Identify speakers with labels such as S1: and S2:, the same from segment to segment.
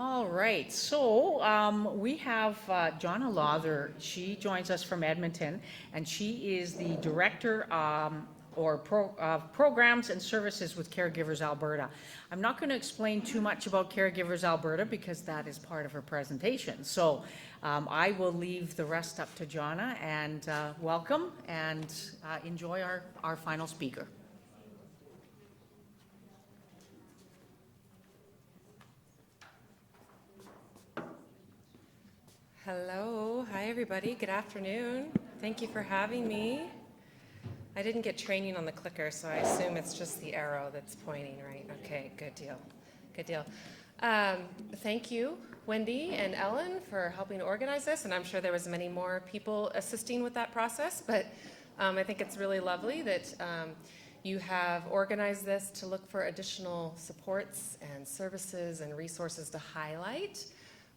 S1: All right, so we have Jonna Lawther. She joins us from Edmonton, and she is the Director of Programs and Services with Caregivers Alberta. I'm not going to explain too much about Caregivers Alberta because that is part of her presentation. So I will leave the rest up to Jonna, and welcome and enjoy our final speaker.
S2: Hello, hi everybody, good afternoon. Thank you for having me. I didn't get training on the clicker, so I assume it's just the arrow that's pointing, right? Okay, good deal, good deal. Thank you, Wendy and Ellen, for helping organize this, and I'm sure there was many more people assisting with that process, but I think it's really lovely that you have organized this to look for additional supports and services and resources to highlight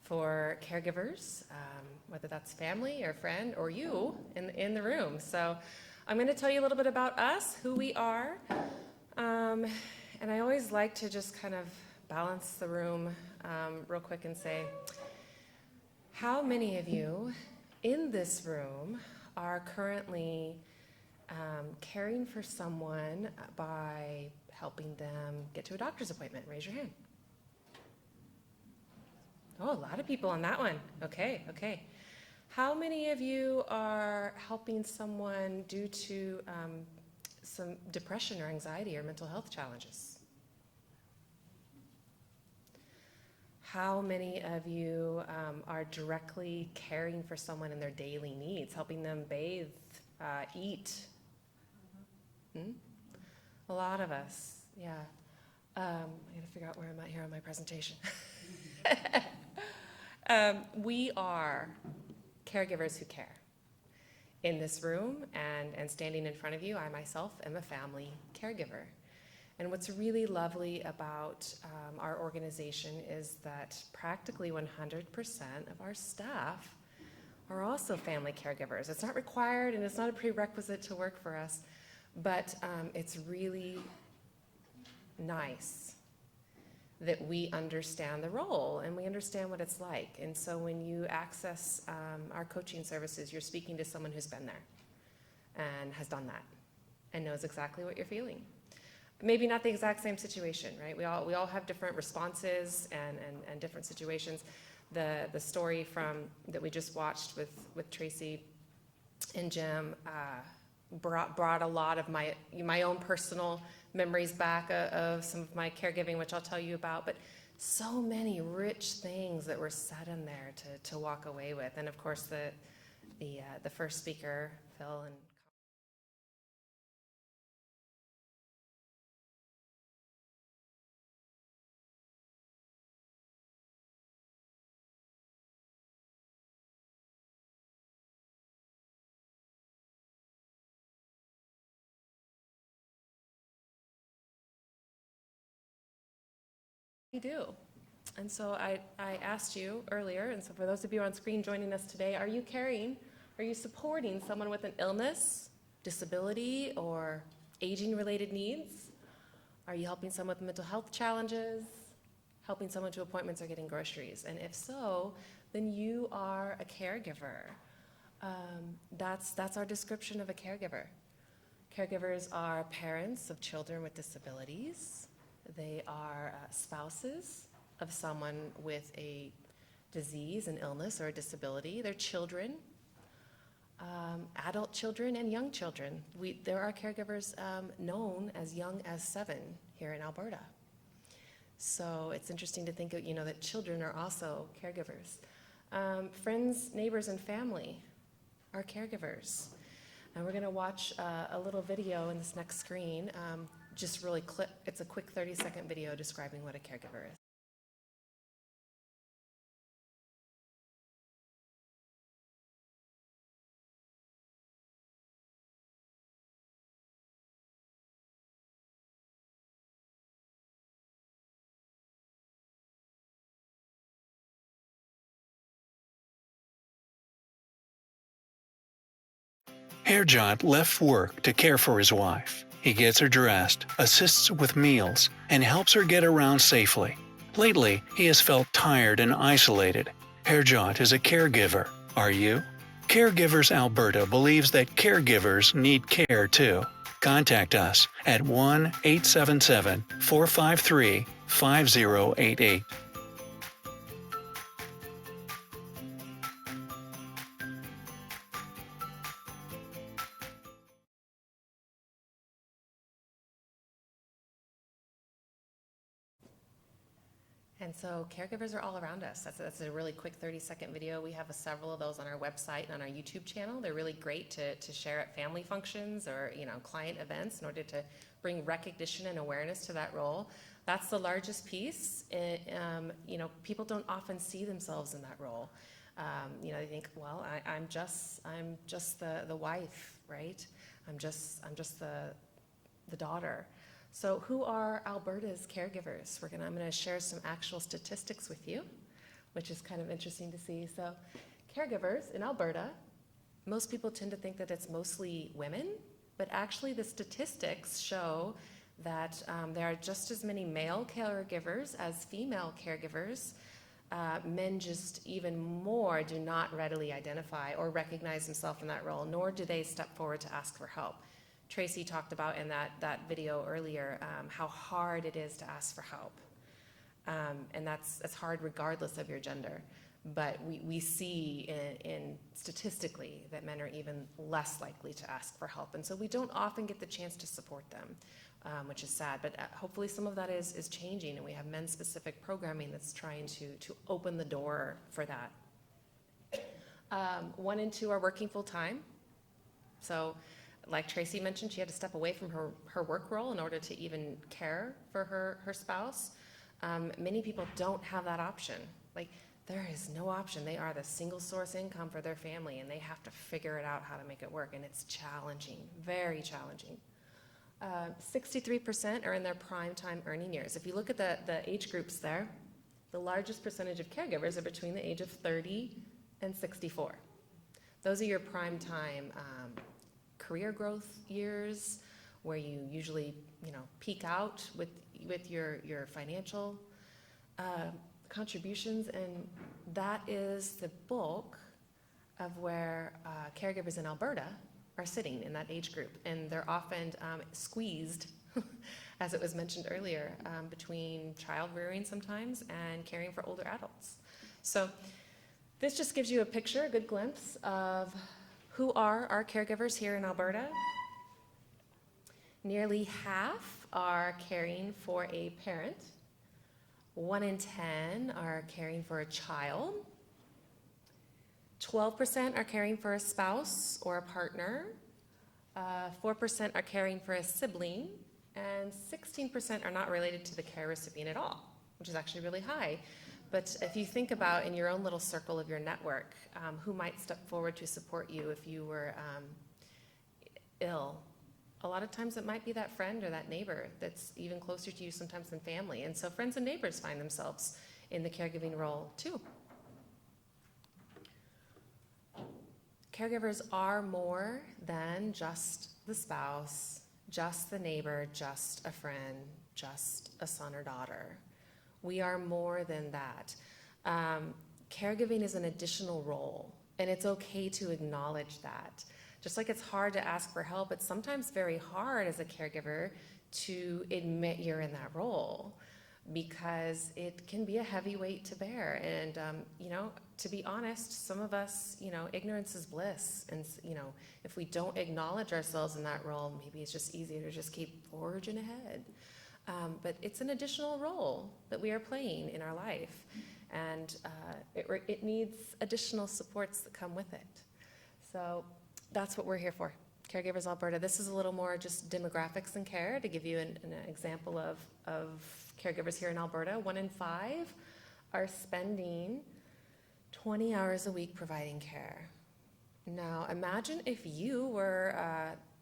S2: for caregivers, whether that's family or friend or you in the room. So I'm going to tell you a little bit about us, who we are, and I always like to just kind of balance the room real quick and say, how many of you in this room are currently caring for someone by helping them get to a doctor's appointment? Raise your hand. Oh, a lot of people on that one. Okay, okay. How many of you are helping someone due to some depression or anxiety or mental health challenges? How many of you are directly caring for someone in their daily needs, helping them bathe, eat? A lot of us, yeah. I gotta figure out where I'm at here on my presentation. We are caregivers who care. In this room and standing in front of you, I myself am a family caregiver. And what's really lovely about our organization is that practically 100% of our staff are also family caregivers. It's not required and it's not a prerequisite to work for us, but it's really nice that we understand the role and we understand what it's like. And so when you access our coaching services, you're speaking to someone who's been there and has done that and knows exactly what you're feeling. Maybe not the exact same situation, right? We all have different responses and different situations. The story that we just watched with Tracy and Jim brought a lot of my own personal memories back of some of my caregiving, which I'll tell you about, but so many rich things that were said in there to walk away with. And of course the first speaker, Phil, and we do. And so I asked you earlier, and so for those of you on screen joining us today, are you caring, are you supporting someone with an illness, disability, or aging-related needs? Are you helping someone with mental health challenges, helping someone to appointments or getting groceries? And if so, then you are a caregiver. That's our description of a caregiver. Caregivers are parents of children with disabilities. They are spouses of someone with a disease, an illness, or a disability. They're children, adult children, and young children. There are caregivers known as young as 7 here in Alberta. So it's interesting to think that children are also caregivers. Friends, neighbors, and family are caregivers. And we're going to watch a little video in this next screen. It's a quick 30-second video describing what a caregiver is.
S3: Herjot left work to care for his wife. He gets her dressed, assists with meals, and helps her get around safely. Lately, he has felt tired and isolated. Herjot is a caregiver. Are you? Caregivers Alberta believes that caregivers need care too. Contact us at 1-877-453-5088.
S2: And so caregivers are all around us. That's a really quick 30-second video. We have several of those on our website and on our YouTube channel. They're really great to share at family functions or client events in order to bring recognition and awareness to that role. That's the largest piece. People don't often see themselves in that role. They think, well, I'm just the wife, right? I'm just the daughter. So who are Alberta's caregivers? I'm going to share some actual statistics with you, which is kind of interesting to see. So caregivers in Alberta, most people tend to think that it's mostly women, but actually the statistics show that there are just as many male caregivers as female caregivers. Men just even more do not readily identify or recognize themselves in that role, nor do they step forward to ask for help. Tracy talked about in that video earlier how hard it is to ask for help. And that's hard regardless of your gender. But we see in statistically that men are even less likely to ask for help. And so we don't often get the chance to support them, which is sad. But hopefully some of that is changing, and we have men-specific programming that's trying to open the door for that. 1 in 2 are working full-time. So like Tracy mentioned, she had to step away from her work role in order to even care for her spouse. Many people don't have that option. Like, there is no option. They are the single source income for their family, and they have to figure it out how to make it work, and it's challenging, very challenging. 63% are in their prime time earning years. If you look at the age groups there, the largest percentage of caregivers are between the age of 30 and 64. Those are your prime time career growth years, where you usually peak out with your financial contributions, and that is the bulk of where caregivers in Alberta are sitting in that age group, and they're often squeezed, as it was mentioned earlier, between child rearing sometimes and caring for older adults. So this just gives you a picture, a good glimpse of who are our caregivers here in Alberta. Nearly half are caring for a parent. 1 in 10 are caring for a child. 12% are caring for a spouse or a partner. 4% are caring for a sibling. And 16% are not related to the care recipient at all, which is actually really high. But if you think about in your own little circle of your network, who might step forward to support you if you were ill, a lot of times it might be that friend or that neighbor that's even closer to you sometimes than family. And so friends and neighbors find themselves in the caregiving role too. Caregivers are more than just the spouse, just the neighbor, just a friend, just a son or daughter. We are more than that. Caregiving is an additional role, and it's okay to acknowledge that. Just like it's hard to ask for help, it's sometimes very hard as a caregiver to admit you're in that role, because it can be a heavy weight to bear. And, to be honest, some of us, ignorance is bliss. And, if we don't acknowledge ourselves in that role, maybe it's just easier to just keep forging ahead. But it's an additional role that we are playing in our life, and it needs additional supports that come with it. So that's what we're here for, Caregivers Alberta. This is a little more just demographics and care to give you an example of caregivers here in Alberta. 1 in 5 are spending 20 hours a week providing care. Now, imagine if you were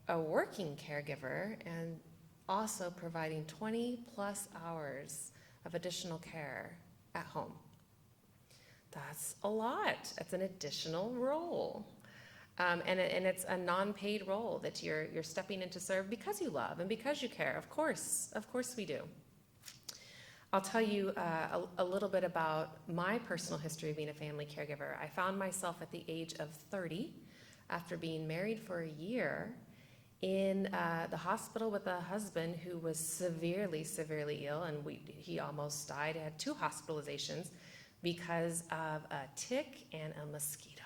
S2: a working caregiver and also providing 20 plus hours of additional care at home. That's a lot. That's an additional role. And it's a non-paid role that you're stepping in to serve because you love and because you care. Of course we do. I'll tell you a little bit about my personal history of being a family caregiver. I found myself at the age of 30, after being married for a year, in the hospital with a husband who was severely, severely ill, and he almost died. I had 2 hospitalizations because of a tick and a mosquito.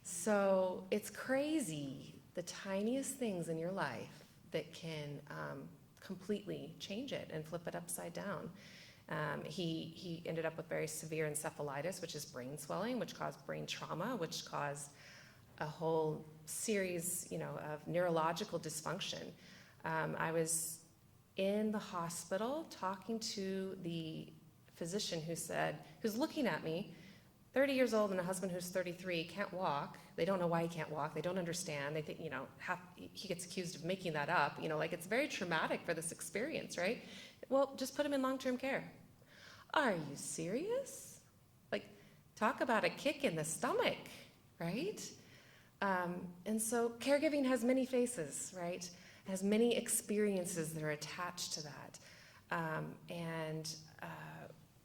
S2: So it's crazy, the tiniest things in your life that can completely change it and flip it upside down. He ended up with very severe encephalitis, which is brain swelling, which caused brain trauma, which caused a whole series, of neurological dysfunction. I was in the hospital talking to the physician who's looking at me, 30 years old, and a husband who's 33, can't walk. They don't know why he can't walk. They don't understand. They think, he gets accused of making that up. It's very traumatic for this experience, right? Well, just put him in long-term care. Are you serious? Talk about a kick in the stomach, right? And so caregiving has many faces, right? It has many experiences that are attached to that. And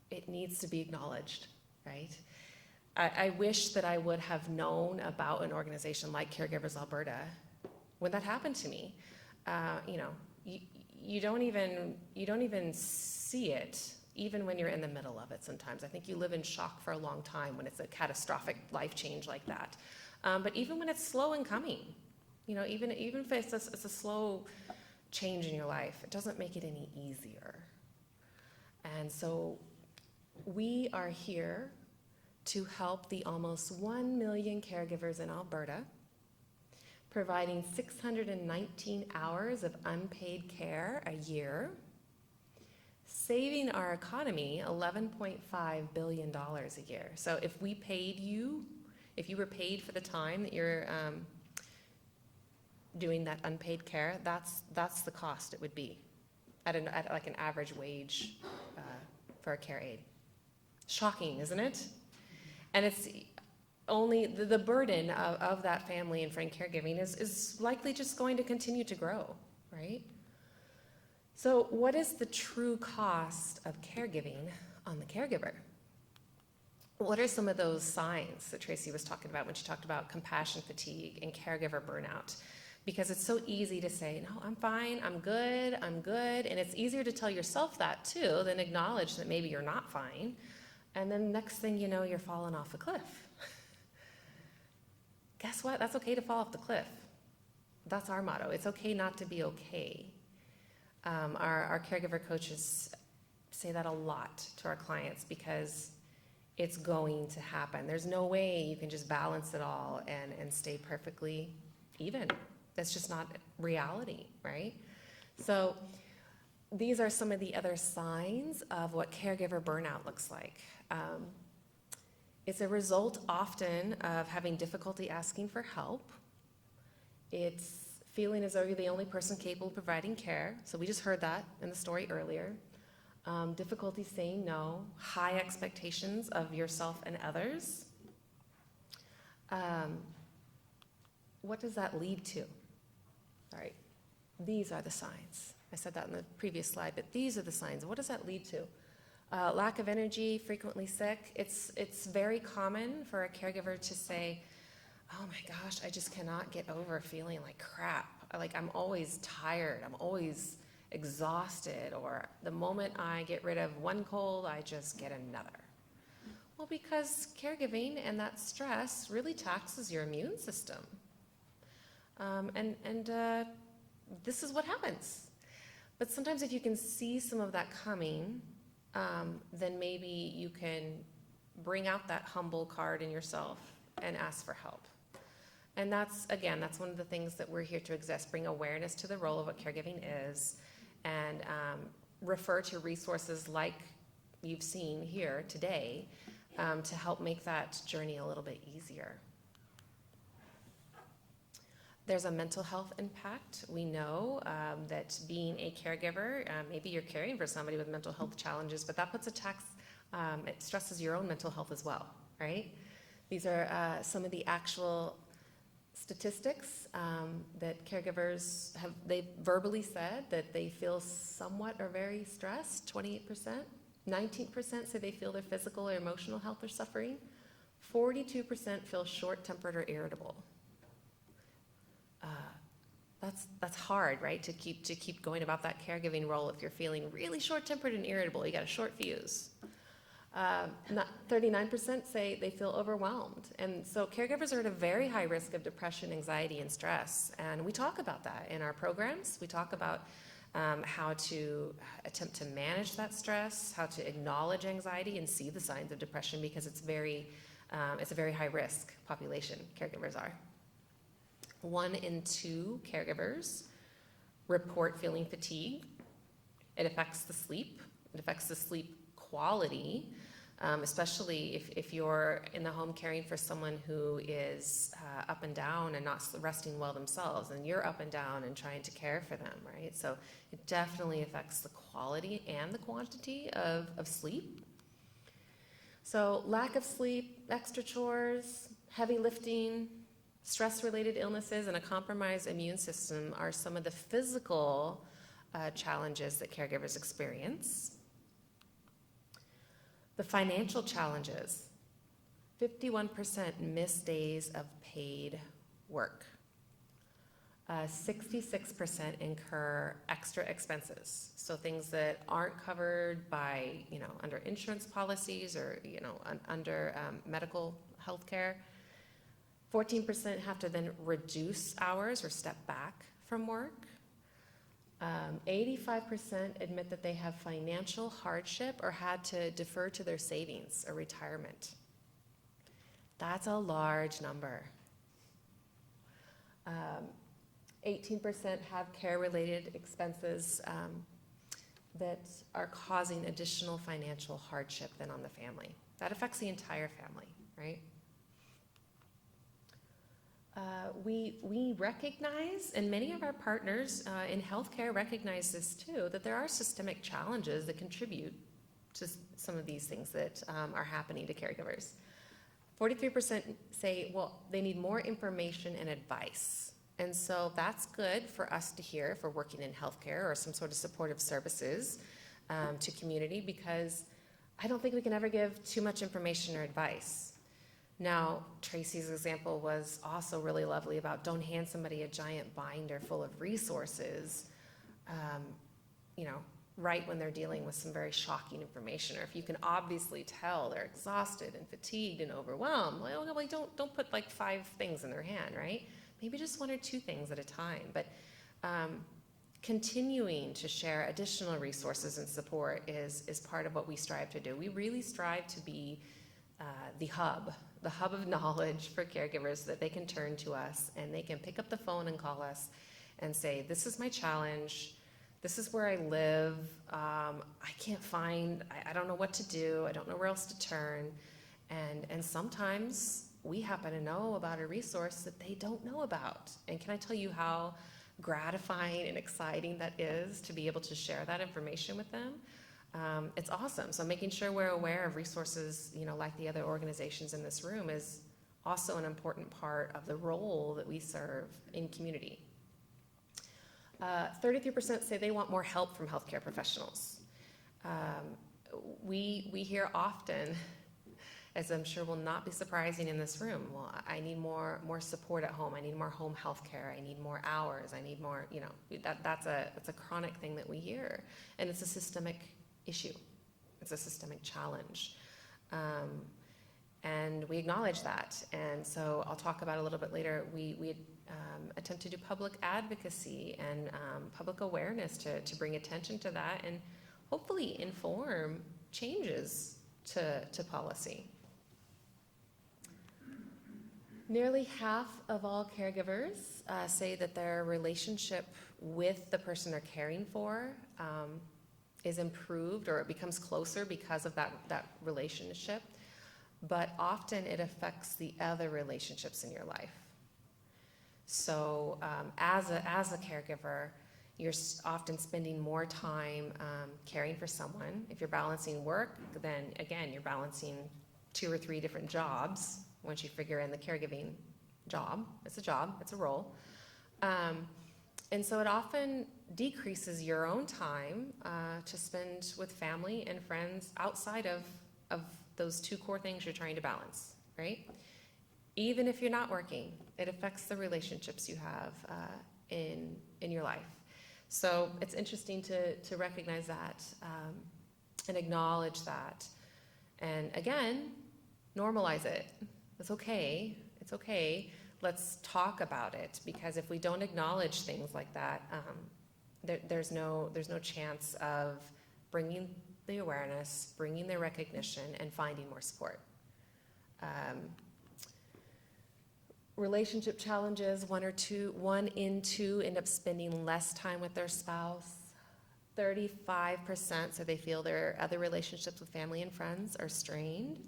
S2: it needs to be acknowledged, right? I wish that I would have known about an organization like Caregivers Alberta when that happened to me. You don't even see it, even when you're in the middle of it sometimes. I think you live in shock for a long time when it's a catastrophic life change like that. But even when it's slow in coming, even if it's a slow change in your life, it doesn't make it any easier. And so we are here to help the almost 1 million caregivers in Alberta, providing 619 hours of unpaid care a year, saving our economy $11.5 billion a year. So if we paid you, if you were paid for the time that you're doing that unpaid care, that's the cost it would be at an average wage for a care aide. Shocking, isn't it? And it's only the burden of that family and friend caregiving is likely just going to continue to grow, right? So what is the true cost of caregiving on the caregiver? What are some of those signs that Tracy was talking about when she talked about compassion fatigue and caregiver burnout? Because it's so easy to say, no, I'm fine, I'm good. And it's easier to tell yourself that too than acknowledge that maybe you're not fine. And then next thing you know, you're falling off a cliff. Guess what? That's okay to fall off the cliff. That's our motto. It's okay not to be okay. Our caregiver coaches say that a lot to our clients because it's going to happen. There's no way you can just balance it all and stay perfectly even. That's just not reality, right? So these are some of the other signs of what caregiver burnout looks like. It's a result often of having difficulty asking for help. It's feeling as though you're the only person capable of providing care. So we just heard that in the story earlier. Difficulty saying no, high expectations of yourself and others. What does that lead to? All right, these are the signs. I said that in the previous slide, but these are the signs. What does that lead to? Lack of energy, frequently sick. It's very common for a caregiver to say, oh my gosh, I just cannot get over feeling like crap. I'm always tired, I'm always exhausted, or the moment I get rid of one cold, I just get another. Well, because caregiving and that stress really taxes your immune system. This is what happens. But sometimes if you can see some of that coming, then maybe you can bring out that humble card in yourself and ask for help. And that's one of the things that we're here to exist, bring awareness to the role of what caregiving is, and refer to resources like you've seen here today to help make that journey a little bit easier. There's a mental health impact. We know that being a caregiver, maybe you're caring for somebody with mental health challenges, but that puts a tax, it stresses your own mental health as well, right? These are some of the actual statistics that caregivers they've verbally said that they feel somewhat or very stressed, 28%. 19% say they feel their physical or emotional health are suffering. 42% feel short-tempered or irritable. That's hard, right? To keep going about that caregiving role if you're feeling really short-tempered and irritable. You got a short fuse. 39% say they feel overwhelmed. And so caregivers are at a very high risk of depression, anxiety, and stress. And we talk about that in our programs. We talk about how to attempt to manage that stress, how to acknowledge anxiety and see the signs of depression, because it's a very high risk population, caregivers are. 1 in 2 caregivers report feeling fatigue. It affects the sleep. It affects the sleep quality, especially if you're in the home caring for someone who is up and down and not resting well themselves, and you're up and down and trying to care for them, right? So it definitely affects the quality and the quantity of sleep. So lack of sleep, extra chores, heavy lifting, stress-related illnesses, and a compromised immune system are some of the physical challenges that caregivers experience. The financial challenges: 51% miss days of paid work. 66% incur extra expenses, so things that aren't covered by, under insurance policies or, under medical health care. 14% have to then reduce hours or step back from work. 85% admit that they have financial hardship or had to defer to their savings or retirement. That's a large number. 18% have care-related expenses that are causing additional financial hardship then on the family. That affects the entire family, right? We recognize, and many of our partners in healthcare recognize this too, that there are systemic challenges that contribute to some of these things that are happening to caregivers. 43% say, well, they need more information and advice. And so that's good for us to hear if we're working in healthcare or some sort of supportive services to community, because I don't think we can ever give too much information or advice. Now, Tracy's example was also really lovely about don't hand somebody a giant binder full of resources, right when they're dealing with some very shocking information, or if you can obviously tell they're exhausted and fatigued and overwhelmed. Well, don't put like 5 things in their hand, right? Maybe just 1 or 2 things at a time, but continuing to share additional resources and support is part of what we strive to do. We really strive to be the hub of knowledge for caregivers, so that they can turn to us and they can pick up the phone and call us and say, this is my challenge, this is where I live, I can't find, I don't know what to do, I don't know where else to turn, and sometimes we happen to know about a resource that they don't know about. And can I tell you how gratifying and exciting that is to be able to share that information with them? It's awesome. So making sure we're aware of resources, like the other organizations in this room, is also an important part of the role that we serve in community. 33% say they want more help from healthcare professionals. We hear often, as I'm sure will not be surprising in this room, well, I need more support at home. I need more home health care. I need more hours. I need more, that's a chronic thing that we hear. And it's a systemic issue. It's a systemic challenge. And we acknowledge that. And so I'll talk about a little bit later. We attempt to do public advocacy and public awareness to bring attention to that and hopefully inform changes to policy. Nearly half of all caregivers say that their relationship with the person they're caring for is improved, or it becomes closer because of that relationship, but often it affects the other relationships in your life. So as a caregiver, you're often spending more time caring for someone. If you're balancing work, then again, you're balancing 2 or 3 different jobs once you figure in the caregiving job. It's a job, it's a role. And so it often decreases your own time to spend with family and friends outside of those two core things you're trying to balance, right? Even if you're not working, it affects the relationships you have in your life. So it's interesting to recognize that and acknowledge that. And again, normalize it. It's okay. It's okay. Let's talk about it, because if we don't acknowledge things like that, there's no chance of bringing the awareness, bringing the recognition, and finding more support. Relationship challenges, one in two end up spending less time with their spouse. 35% say they feel their other relationships with family and friends are strained.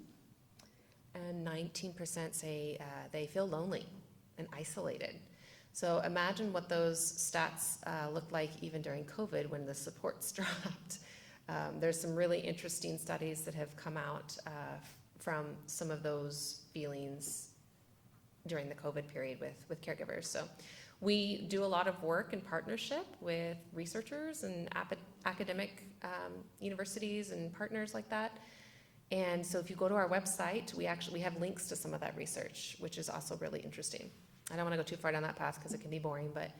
S2: And 19% say they feel lonely and isolated. So imagine what those stats looked like even during COVID when the supports dropped. There's some really interesting studies that have come out from some of those feelings during the COVID period with caregivers. So we do a lot of work in partnership with researchers and academic universities and partners like that. And so if you go to our website, we have links to some of that research, which is also really interesting. I don't want to go too far down that path because it can be boring, but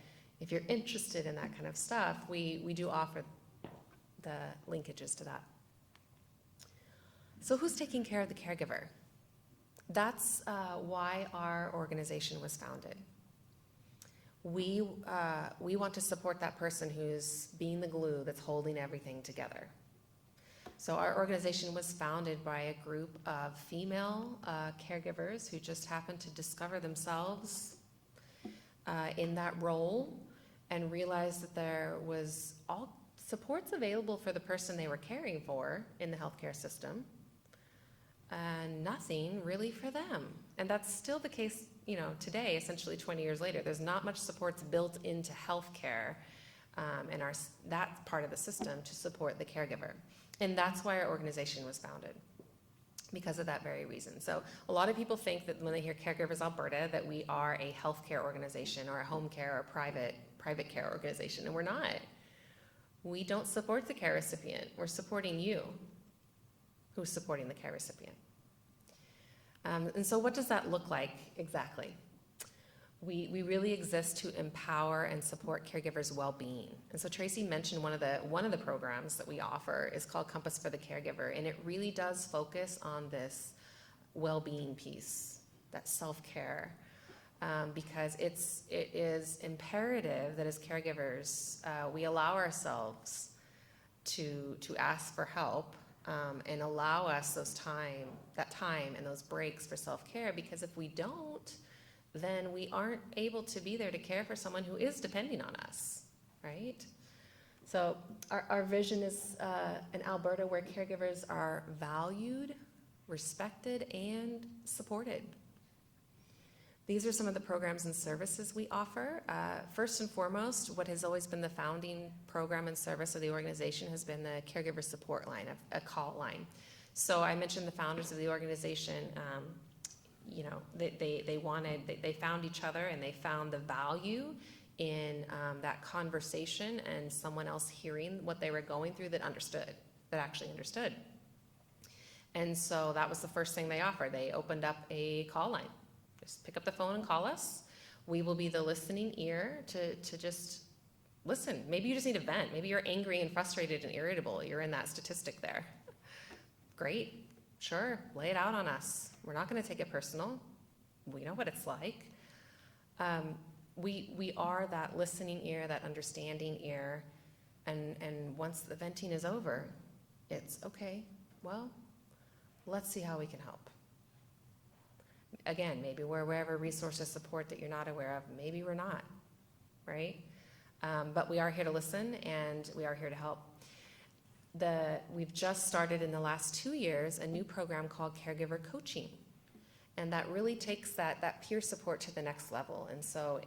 S2: if you're interested in that kind of stuff, we do offer the linkages to that. So who's taking care of the caregiver? That's why our organization was founded. We want to support that person who's being the glue that's holding everything together. So our organization was founded by a group of female caregivers who just happened to discover themselves in that role and realized that there was all supports available for the person they were caring for in the healthcare system, and nothing really for them. And that's still the case, today, essentially 20 years later. There's not much supports built into healthcare and that part of the system to support the caregiver. And that's why our organization was founded, because of that very reason. So a lot of people think that when they hear Caregivers Alberta, that we are a healthcare organization or a home care or private care organization, and we're not. We don't support the care recipient. We're supporting you, who's supporting the care recipient. And so what does that look like exactly? We really exist to empower and support caregivers' well-being. And so Tracy mentioned one of the programs that we offer is called Compass for the Caregiver, and it really does focus on this well-being piece, that self-care, because it is imperative that as caregivers we allow ourselves to ask for help and allow us that time and those breaks for self-care, because if we don't, then we aren't able to be there to care for someone who is depending on us, right? So our vision is in Alberta where caregivers are valued, respected, and supported. These are some of the programs and services we offer. First and foremost, what has always been the founding program and service of the organization has been the caregiver support line, a call line. So I mentioned the founders of the organization. They found each other, and they found the value in that conversation and someone else hearing what they were going through that actually understood. And so that was the first thing they offered. They opened up a call line. Just pick up the phone and call us. We will be the listening ear to just listen. Maybe you just need to vent. Maybe you're angry and frustrated and irritable. You're in that statistic there. Great. Sure, lay it out on us. We're not going to take it personal. We know what it's like. We are that listening ear, that understanding ear, and once the venting is over, it's okay. Well, let's see how we can help. Again, maybe we're aware of resources, support that you're not aware of. Maybe we're not, right? But we are here to listen, and we are here to help. We've just started in the last 2 years a new program called Caregiver Coaching, and that really takes that peer support to the next level. And so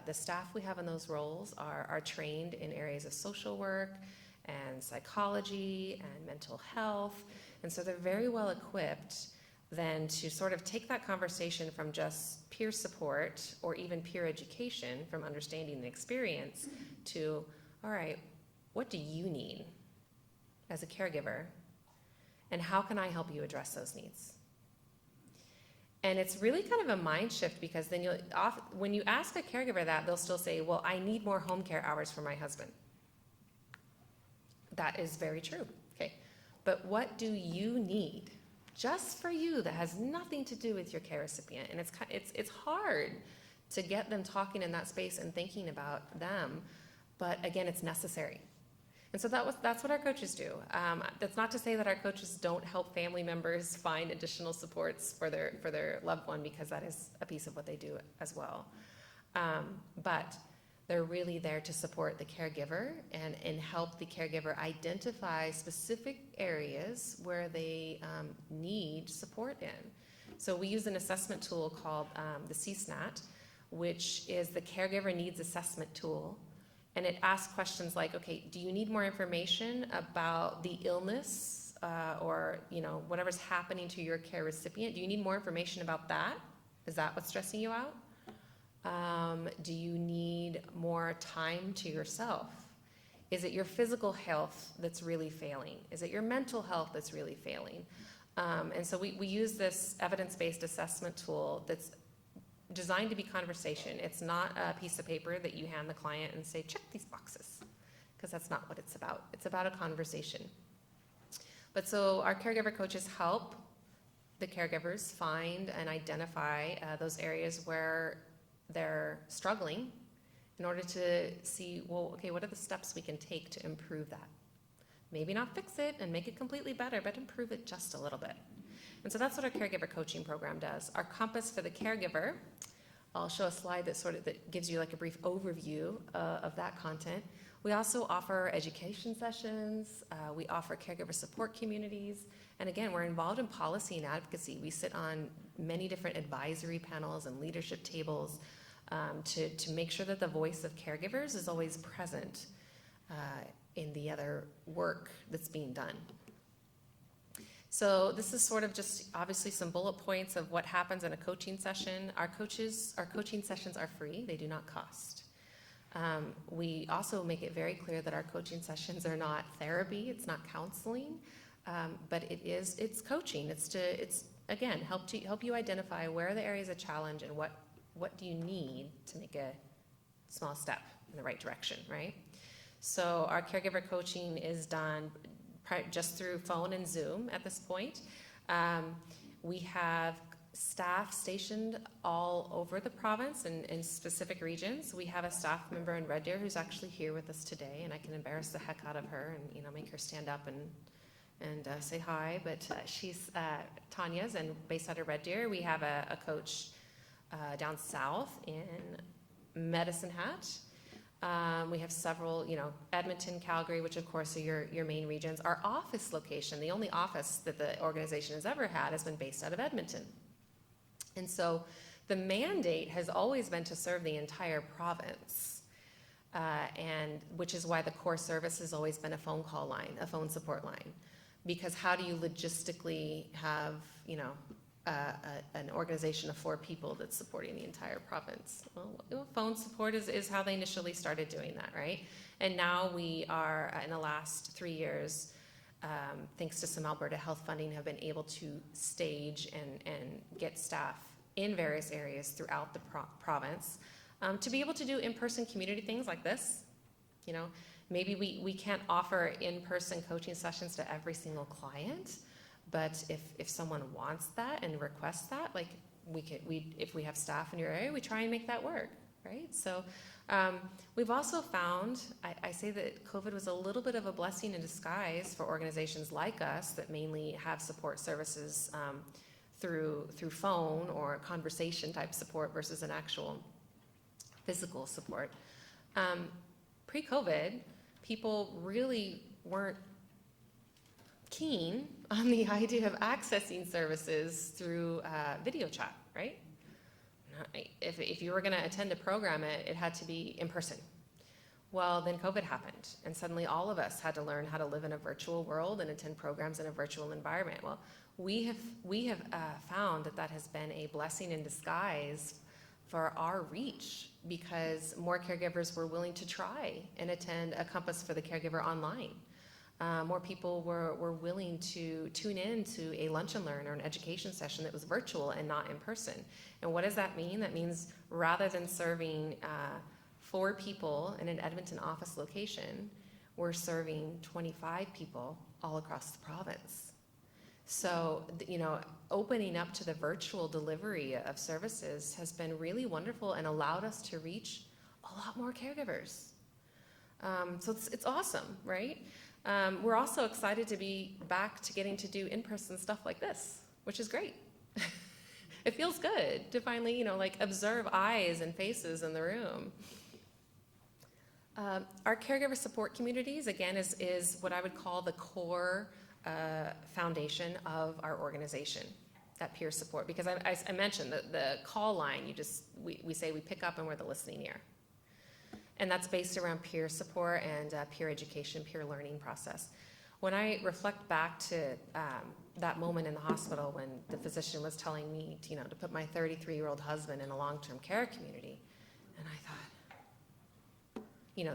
S2: the staff we have in those roles are trained in areas of social work and psychology and mental health, and so they're very well equipped than to sort of take that conversation from just peer support or even peer education from understanding the experience to, all right, what do you need as a caregiver? And how can I help you address those needs? And it's really kind of a mind shift, because then when you ask a caregiver that, they'll still say, well, I need more home care hours for my husband. That is very true, okay? But what do you need just for you that has nothing to do with your care recipient? And it's hard to get them talking in that space and thinking about them, but again, it's necessary. And so that's what our coaches do. That's not to say that our coaches don't help family members find additional supports for their loved one, because that is a piece of what they do as well. But they're really there to support the caregiver and help the caregiver identify specific areas where they need support in. So we use an assessment tool called the CSNAT, which is the Caregiver Needs Assessment Tool. And it asks questions like, okay, do you need more information about the illness or whatever's happening to your care recipient? Do you need more information about that? Is that what's stressing you out? Do you need more time to yourself? Is it your physical health that's really failing? Is it your mental health that's really failing? And so we use this evidence-based assessment tool that's designed to be conversation. It's not a piece of paper that you hand the client and say, check these boxes, because that's not what it's about. It's about a conversation. But so our caregiver coaches help the caregivers find and identify those areas where they're struggling in order to see, well, okay, what are the steps we can take to improve that? Maybe not fix it and make it completely better, but improve it just a little bit. And so that's what our caregiver coaching program does. Our compass for the caregiver, I'll show a slide that gives you like a brief overview of that content. We also offer education sessions. We offer caregiver support communities. And again, we're involved in policy and advocacy. We sit on many different advisory panels and leadership tables to make sure that the voice of caregivers is always present in the other work that's being done. So this is sort of just obviously some bullet points of what happens in a coaching session. Our coaching sessions are free. They do not cost. We also make it very clear that our coaching sessions are not therapy. It's not counseling, but it's coaching. It's again, help you identify where are the areas of challenge and what do you need to make a small step in the right direction, right? So our caregiver coaching is done just through phone and Zoom at this point. We have staff stationed all over the province and in specific regions. We have a staff member in Red Deer who's actually here with us today, and I can embarrass the heck out of her and make her stand up and say hi. But she's Tanya's and based out of Red Deer. We have a coach down south in Medicine Hat. We have several, Edmonton, Calgary, which of course are your main regions. Our office location, the only office that the organization has ever had, has been based out of Edmonton. And so the mandate has always been to serve the entire province, and which is why the core service has always been a phone call line, a phone support line. Because how do you logistically have, an organization of 4 people that's supporting the entire province? Well, phone support is how they initially started doing that, right? And now we are, in the last 3 years, thanks to some Alberta health funding, have been able to stage and get staff in various areas throughout the province to be able to do in-person community things like this. Maybe we can't offer in-person coaching sessions to every single client, but if someone wants that and requests that, like if we have staff in your area, we try and make that work, right? So we've also found, I say that COVID was a little bit of a blessing in disguise for organizations like us that mainly have support services through phone or conversation type support versus an actual physical support. Pre-COVID, people really weren't keen on the idea of accessing services through video chat, right? If you were going to attend a program, it had to be in person. Well, then COVID happened, and suddenly all of us had to learn how to live in a virtual world and attend programs in a virtual environment. Well, we have found that has been a blessing in disguise for our reach, because more caregivers were willing to try and attend a Compass for the Caregiver online. More people were willing to tune in to a lunch and learn or an education session that was virtual and not in person. And what does that mean? That means rather than serving 4 people in an Edmonton office location, we're serving 25 people all across the province. So, opening up to the virtual delivery of services has been really wonderful and allowed us to reach a lot more caregivers. So it's awesome, right? We're also excited to be back to getting to do in-person stuff like this, which is great. It feels good to finally, observe eyes and faces in the room. Our caregiver support communities, again, is what I would call the core foundation of our organization, that peer support. Because I mentioned the call line, we say we pick up and we're the listening ear. And that's based around peer support and peer education, peer learning process. When I reflect back to that moment in the hospital when the physician was telling me, to put my 33-year-old husband in a long-term care community, and I thought,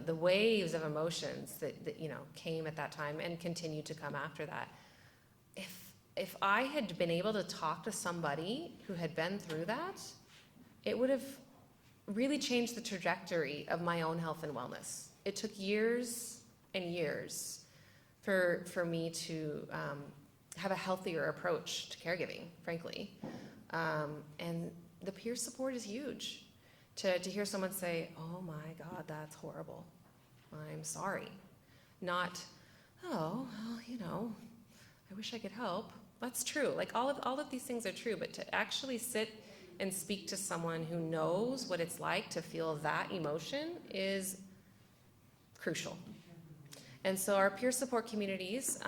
S2: the waves of emotions that came at that time and continue to come after that. If I had been able to talk to somebody who had been through that, it would have really changed the trajectory of my own health and wellness. It took years and years for me to have a healthier approach to caregiving, frankly. And the peer support is huge. To hear someone say, "Oh my God, that's horrible. I'm sorry." Not, "Oh, well, I wish I could help." That's true. Like all of these things are true, but to actually sit and speak to someone who knows what it's like to feel that emotion is crucial. And so our peer support communities,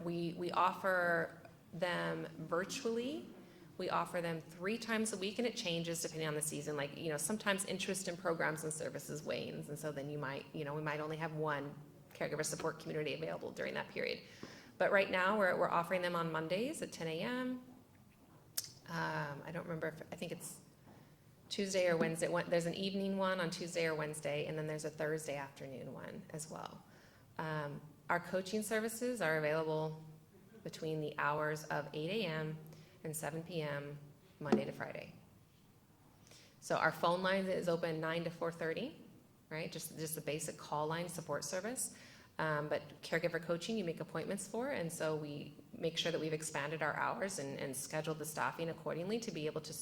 S2: we offer them virtually. We offer them 3 times a week, and it changes depending on the season. Like, sometimes interest in programs and services wanes, and so then we might only have 1 caregiver support community available during that period. But right now, we're offering them on Mondays at 10 a.m. I don't remember I think it's Tuesday or Wednesday. There's an evening one on Tuesday or Wednesday, and then there's a Thursday afternoon one as well. Our coaching services are available between the hours of 8 a.m. and 7 p.m. Monday to Friday. So our phone line is open 9 to 4:30, right? Just a basic call line support service. But caregiver coaching, you make appointments for, and so we make sure that we've expanded our hours and scheduled the staffing accordingly to be able to,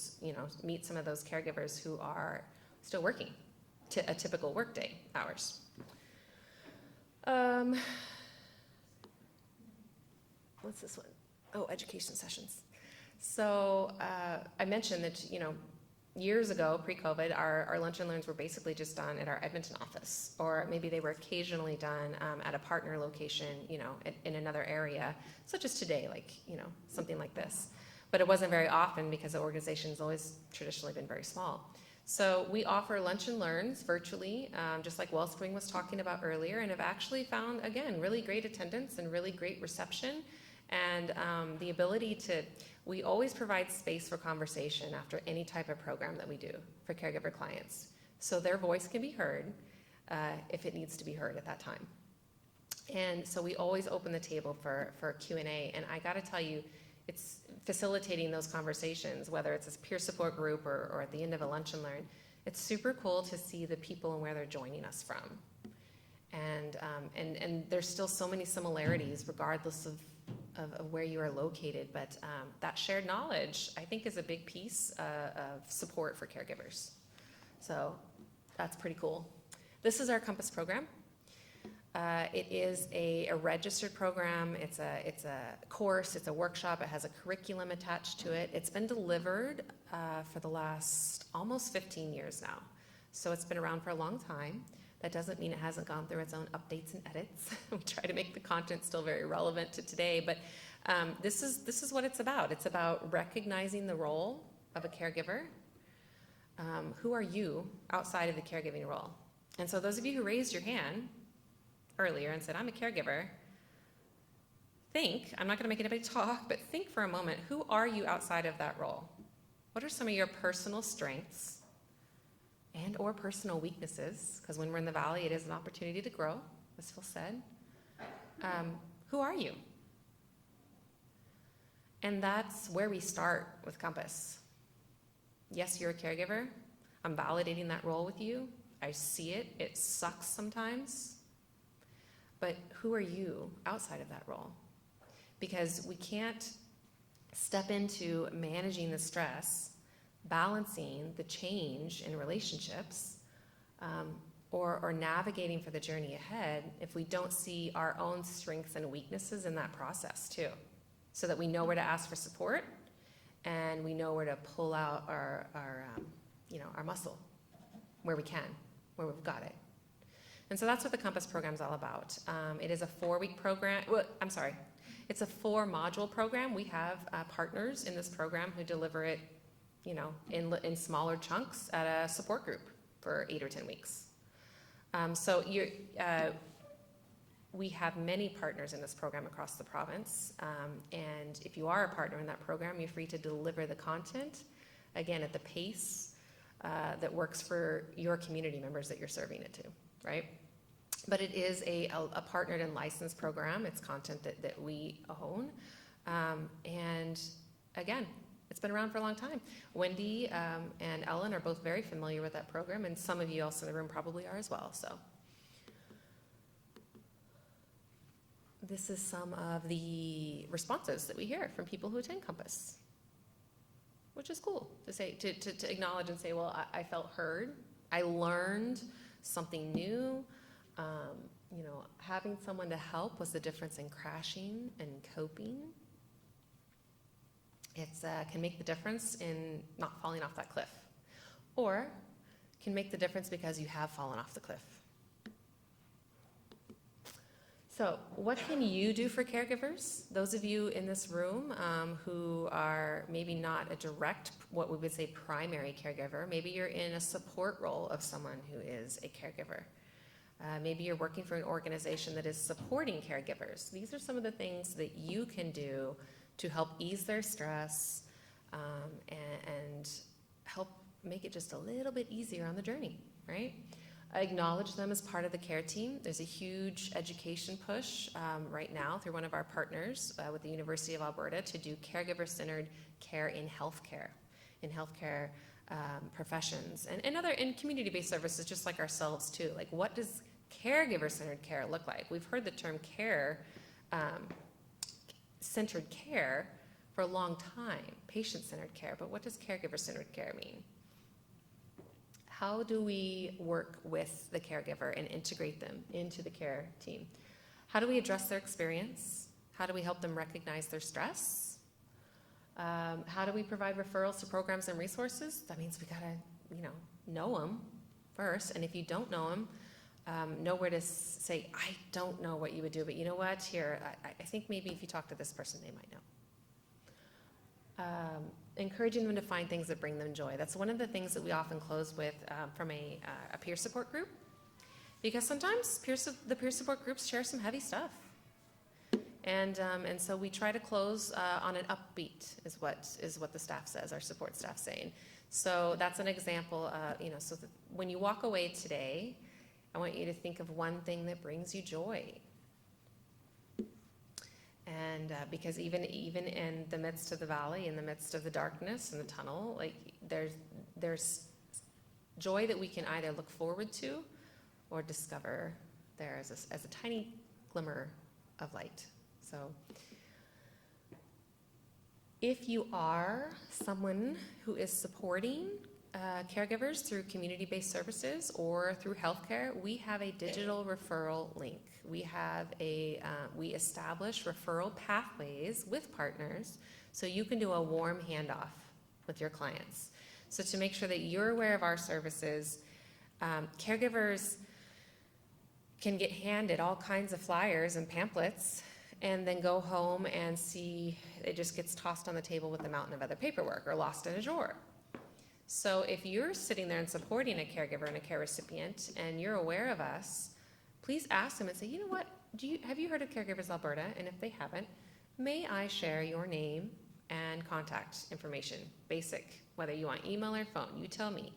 S2: meet some of those caregivers who are still working to a typical workday hours. What's this one? Oh, education sessions. So I mentioned that, years ago, pre-COVID, our lunch and learns were basically just done at our Edmonton office, or maybe they were occasionally done at a partner location, in another area, such as today, like, something like this. But it wasn't very often because the organization's always traditionally been very small. So we offer lunch and learns virtually, just like Wellspring was talking about earlier, and have actually found, again, really great attendance and really great reception, and the ability we always provide space for conversation after any type of program that we do for caregiver clients. So their voice can be heard if it needs to be heard at that time. And so we always open the table for Q&A. And I gotta tell you, it's facilitating those conversations, whether it's a peer support group or at the end of a lunch and learn. It's super cool to see the people and where they're joining us from. And there's still so many similarities regardless of where you are located, but that shared knowledge, I think, is a big piece of support for caregivers. So that's pretty cool. This is our Compass program. It is a registered program. It's a course. It's a workshop. It has a curriculum attached to it. It's been delivered for the last almost 15 years now. So it's been around for a long time. That doesn't mean it hasn't gone through its own updates and edits. We try to make the content still very relevant to today, but this is what it's about. It's about recognizing the role of a caregiver. Who are you outside of the caregiving role? And so those of you who raised your hand earlier and said, I'm a caregiver, think, I'm not gonna make anybody talk, but think for a moment, who are you outside of that role? What are some of your personal strengths and or personal weaknesses? Because when we're in the valley, it is an opportunity to grow, as Phil said. Who are you? And that's where we start with Compass. Yes, you're a caregiver. I'm validating that role with you. I see it. It sucks sometimes. But who are you outside of that role? Because we can't step into managing the stress, balancing the change in relationships, or navigating for the journey ahead if we don't see our own strengths and weaknesses in that process too, so that we know where to ask for support and we know where to pull out our muscle where we can, where we've got it. And so that's what the Compass program is all about. It is a 4-week program. Well, I'm sorry. It's a 4-module program. We have partners in this program who deliver it, in smaller chunks at a support group for 8 or 10 weeks. We have many partners in this program across the province. And if you are a partner in that program, you're free to deliver the content, again, at the pace that works for your community members that you're serving it to, right? But it is a partnered and licensed program. It's content that we own. And again, it's been around for a long time. Wendy and Ellen are both very familiar with that program, and some of you else in the room probably are as well. So this is some of the responses that we hear from people who attend Compass, which is cool to say, to acknowledge and say, well, I felt heard. I learned something new. Having someone to help was the difference in crashing and coping. It can make the difference in not falling off that cliff, or can make the difference because you have fallen off the cliff. So what can you do for caregivers? Those of you in this room who are maybe not a direct, what we would say primary caregiver, maybe you're in a support role of someone who is a caregiver. Maybe you're working for an organization that is supporting caregivers. These are some of the things that you can do to help ease their stress and help make it just a little bit easier on the journey, right? Acknowledge them as part of the care team. There's a huge education push right now through one of our partners with the University of Alberta to do caregiver-centered care in healthcare professions and other in community-based services just like ourselves too. Like, what does caregiver-centered care look like? We've heard the term centered care for a long time, patient-centered care, but what does caregiver-centered care mean? How do we work with the caregiver and integrate them into the care team? How do we address their experience? How do we help them recognize their stress? How do we provide referrals to programs and resources? That means we gotta, know them first. And if you don't know them, know where to say, I don't know what you would do, but you know what? Here, I think maybe if you talk to this person, they might know. Encouraging them to find things that bring them joy. That's one of the things that we often close with from a peer support group, because sometimes the peer support groups share some heavy stuff. And so we try to close on an upbeat is what the staff says, our support staff saying. So that's an example, so that when you walk away today, I want you to think of one thing that brings you joy. And because even in the midst of the valley, in the midst of the darkness and the tunnel, like there's joy that we can either look forward to or discover there as a tiny glimmer of light. So if you are someone who is supporting caregivers through community-based services or through healthcare, we have a digital referral link. We establish referral pathways with partners so you can do a warm handoff with your clients. So to make sure that you're aware of our services, caregivers can get handed all kinds of flyers and pamphlets and then go home and see it just gets tossed on the table with a mountain of other paperwork or lost in a drawer. So if you're sitting there and supporting a caregiver and a care recipient and you're aware of us, please ask them and say, you know what, have you heard of Caregivers Alberta? And if they haven't, may I share your name and contact information, basic, whether you want email or phone, you tell me.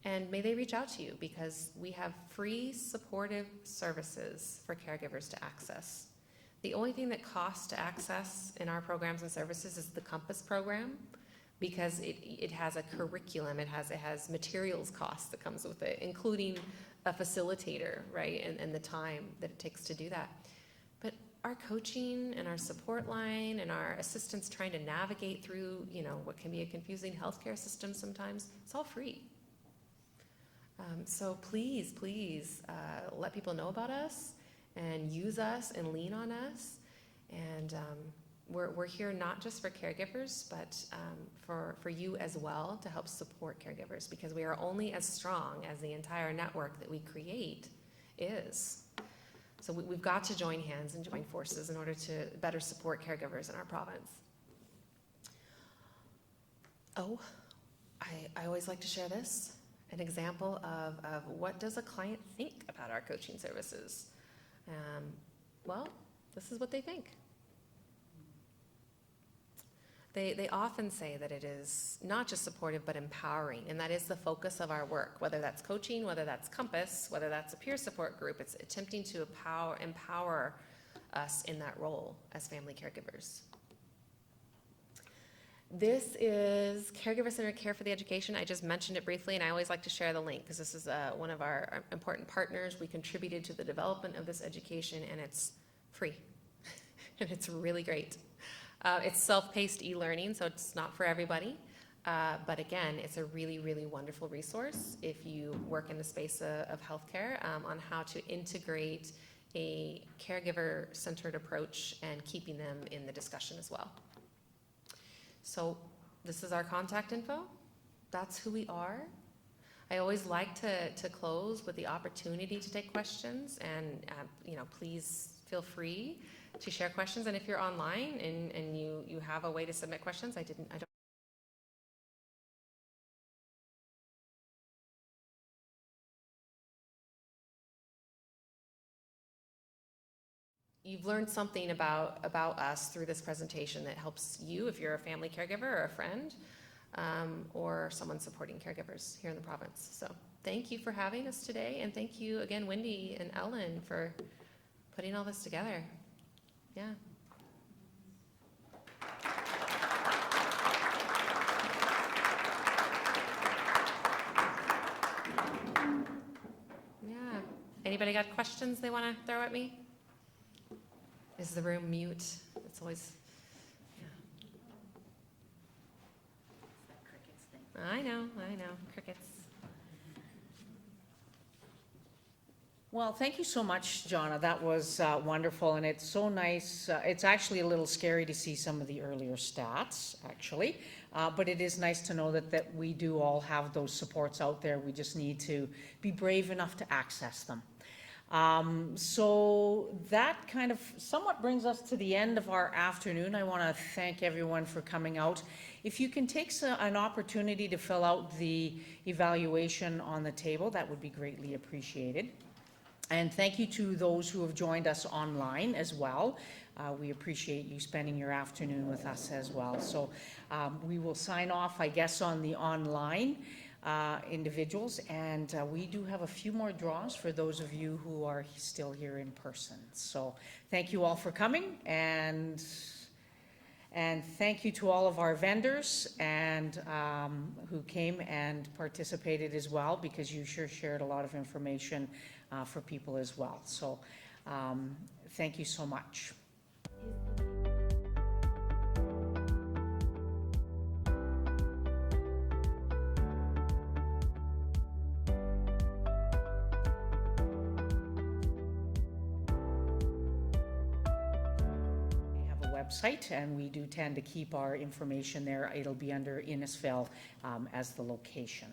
S2: And may they reach out to you, because we have free supportive services for caregivers to access. The only thing that costs to access in our programs and services is the Compass program, because it has a curriculum, it has materials costs that comes with it, including a facilitator, right, and the time that it takes to do that. But our coaching and our support line and our assistance trying to navigate through, what can be a confusing healthcare system sometimes, it's all free. So please, let people know about us and use us and lean on us. And we're here not just for caregivers, but for you as well, to help support caregivers, because we are only as strong as the entire network that we create is. So we've got to join hands and join forces in order to better support caregivers in our province. Oh, I always like to share this, an example of what does a client think about our coaching services. Well, this is what they think. They often say that it is not just supportive, but empowering, and that is the focus of our work, whether that's coaching, whether that's Compass, whether that's a peer support group. It's attempting to empower us in that role as family caregivers. This is Caregiver Centered Care for the Education. I just mentioned it briefly, and I always like to share the link because this is one of our important partners. We contributed to the development of this education, and it's free, and it's really great. It's self-paced e-learning, so it's not for everybody. But again, it's a really, really wonderful resource if you work in the space of healthcare on how to integrate a caregiver-centered approach and keeping them in the discussion as well. So this is our contact info. That's who we are. I always like to close with the opportunity to take questions, and please feel free to share questions. And if you're online and you have a way to submit questions, I don't. You've learned something about us through this presentation that helps you if you're a family caregiver or a friend or someone supporting caregivers here in the province. So thank you for having us today, and thank you again, Wendy and Ellen, for putting all this together. Yeah. Yeah. Anybody got questions they want to throw at me? Is the room mute? It's always, yeah.
S1: Crickets thing.
S2: I know, crickets.
S1: Well, thank you so much, Jonna. That was wonderful, and it's so nice. It's actually a little scary to see some of the earlier stats, actually, but it is nice to know that we do all have those supports out there. We just need to be brave enough to access them. So that kind of somewhat brings us to the end of our afternoon. I want to thank everyone for coming out. If you can take an opportunity to fill out the evaluation on the table, that would be greatly appreciated. And thank you to those who have joined us online as well. We appreciate you spending your afternoon with us as well. So we will sign off, I guess, on the online individuals, and we do have a few more draws for those of you who are still here in person. So thank you all for coming, and thank you to all of our vendors and who came and participated as well, because you sure shared a lot of information for people as well. So thank you so much. Website, and we do tend to keep our information there. It'll be under Innisfil as the location.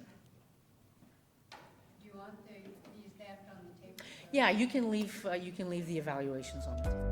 S4: Do you want these left on the table?
S1: Yeah, you can leave the evaluations on the table.